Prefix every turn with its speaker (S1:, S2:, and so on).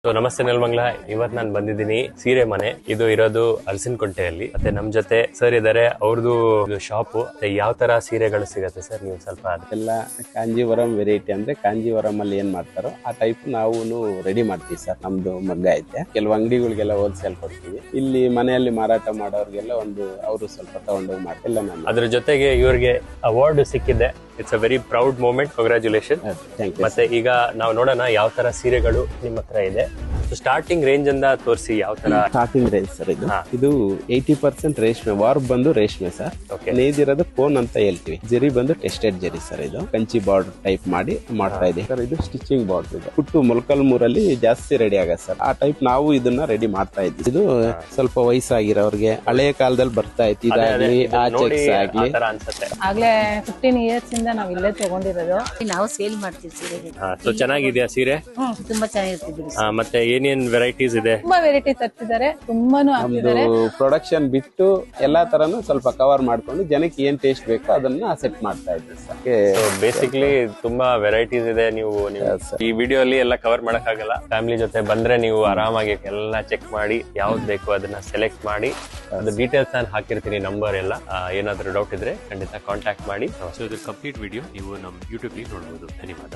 S1: So ನಮಸ್ತೆ ನೆಲಮಂಗಲ. ಇವತ್ತು ನಾನು ಬಂದಿದ್ದೀನಿ ಸೀರೆ ಮನೆ. ಇದು ಇರೋದು ಅರಸಿನಕುಂಟೆಯಲ್ಲಿ. ಮತ್ತೆ ನಮ್ ಜೊತೆ ಸರ್ ಇದಾರೆ. ಅವ್ರದ್ದು ಶಾಪ್. ಯಾವ ತರ ಸೀರೆಗಳು ಸಿಗತ್ತೆ ಸರ್? ನೀವು ಸ್ವಲ್ಪ
S2: ಎಲ್ಲ ಕಾಂಜೀವರಂ ವೆರೈಟಿ ಅಂದ್ರೆ ಕಾಂಜೀವರಂ ಅಲ್ಲಿ ಏನ್ ಮಾಡ್ತಾರೋ ಆ ಟೈಪ್ ನಾವು ರೆಡಿ ಮಾಡ್ತೀವಿ ಸರ್. ನಮ್ದು ಮಗ್ಗ ಐತೆ. ಕೆಲವು ಅಂಗಡಿಗಳಿಗೆಲ್ಲ ಹೋಲ್ಸೇಲ್ ಕೊಡ್ತೀವಿ. ಇಲ್ಲಿ ಮನೆಯಲ್ಲಿ ಮಾರಾಟ ಮಾಡೋರ್ಗೆಲ್ಲ ಅವರು ಸ್ವಲ್ಪ ತಗೊಂಡೋಗಿ ಮಾಡ್ತಿಲ್ಲ. ನಾನು
S1: ಅದ್ರ ಜೊತೆಗೆ ಇವ್ರಿಗೆ ಅವಾರ್ಡ್ ಸಿಕ್ಕಿದೆ. It's a very proud moment. Congratulation. ಮತ್ತೆ ಈಗ ನಾವು ನೋಡೋಣ ಯಾವ ತರ ಸೀರೆಗಳು ನಿಮ್ಮ ಹತ್ರ ಇದೆ. ಸ್ಟಾರ್ಟಿಂಗ್ ರೇಂಜ್ ಇಂದ ತೋರಿಸಿ. ಯಾವ ತರ
S2: ಸ್ಟಾರ್ಟಿಂಗ್ ರೇಂಜ್ ಸರ್ ಇದು 80% ರೇಷ್ಮೆ. ವಾರ್ಪ್ ಬಂದು ರೇಷ್ಮೆ ಸರ್. ನೇದಿರೋದು ಕೋನ್ ಅಂತ ಹೇಳ್ತೀವಿ. ಜರಿ ಬಂದು ಟೆಸ್ಟೆಡ್ ಜರಿ ಸರ್. ಇದು ಕಂಚಿ ಬಾರ್ಡರ್ ಟೈಪ್ ಮಾಡಿ ಮಾಡ್ತಾ ಇದೆ ಸರ್. ಇದು ಸ್ಟಿಚಿಂಗ್ ಬಾರ್ಡರ್ ಇದೆ. ಪುಟ್ಟು ಮೊಳಕಲ್ ಮೂರಲ್ಲಿ ಜಾಸ್ತಿ ರೆಡಿ ಆಗತ್ತೆ ಸರ್. ಆ ಟೈಪ್ ನಾವು ಇದನ್ನ ರೆಡಿ ಮಾಡ್ತಾ ಇದ್ವಿ. ಇದು ಸ್ವಲ್ಪ ವಯಸ್ಸಾಗಿರೋರ್ಗೆ ಹಳೆಯ ಕಾಲದಲ್ಲಿ ಬರ್ತಾ ಇತ್ತು. ಇದಾಗ್ಲಿ ಆ ಚೆಕ್ಸ್ ಆಗ್ಲಿ
S3: ಆಗ್ಲೇ 15 ಇಯರ್ಸ್ ಇಂದ ನಾವ್ ಇಲ್ಲೇ ತಗೊಂಡಿರೋದು.
S4: ನಾವು ಸೇಲ್ ಮಾಡ್ತೀವಿ ಸೀರೆಗೆ.
S1: ಸೊ ಚೆನ್ನಾಗಿದೆಯಾ ಸೀರೆ?
S4: ತುಂಬಾ ಚೆನ್ನಾಗಿರ್ತಿದ್ವಿ.
S1: ಮತ್ತೆ ಏನೇನ್ ವೆರೈಟೀಸ್ ಇದೆ?
S3: ತುಂಬಾ ವೆರೈಟಿ ತರ್ತಿದ್ದಾರೆ. ತುಂಬಾನು ಹಾಕ್ತಿದ್ದಾರೆ.
S2: ಪ್ರೊಡಕ್ಷನ್ ಬಿಟ್ಟು ಎಲ್ಲಾ ತರನು ಸ್ವಲ್ಪ ಕವರ್ ಮಾಡ್ಕೊಂಡು ಜನಕ್ಕೆ ಏನ್ ಟೇಸ್ಟ್ ಬೇಕೋ ಅದನ್ನ ಸೆಟ್ ಮಾಡ್ತಾ ಇದ್ದೀವಿ ಸರ್.
S1: ಬೇಸಿಕ್ಲಿ ತುಂಬಾ ವೆರೈಟೀಸ್ ಇದೆ. ನೀವು ಈ ವಿಡಿಯೋ ಅಲ್ಲಿ ಎಲ್ಲ ಕವರ್ ಮಾಡಕ್ ಆಗಲ್ಲ. ಫ್ಯಾಮಿಲಿ ಜೊತೆ ಬಂದ್ರೆ ನೀವು ಆರಾಮಾಗಿ ಎಲ್ಲ ಚೆಕ್ ಮಾಡಿ ಯಾವ್ದು ಬೇಕು ಅದನ್ನ ಸೆಲೆಕ್ಟ್ ಮಾಡಿ. ಅದು ಡೀಟೇಲ್ಸ್ ನಾನು ಹಾಕಿರ್ತೀನಿ, ನಂಬರ್ ಎಲ್ಲ. ಏನಾದ್ರೂ ಡೌಟ್ ಇದ್ರೆ ಖಂಡಿತ ಕಾಂಟ್ಯಾಕ್ಟ್ ಮಾಡಿ. ಸೊ ಇದು ಕಂಪ್ಲೀಟ್ ವಿಡಿಯೋ ನೀವು ನಮ್ಮ ಯೂಟ್ಯೂಬ್ ನೋಡಬಹುದು. ಧನ್ಯವಾದ.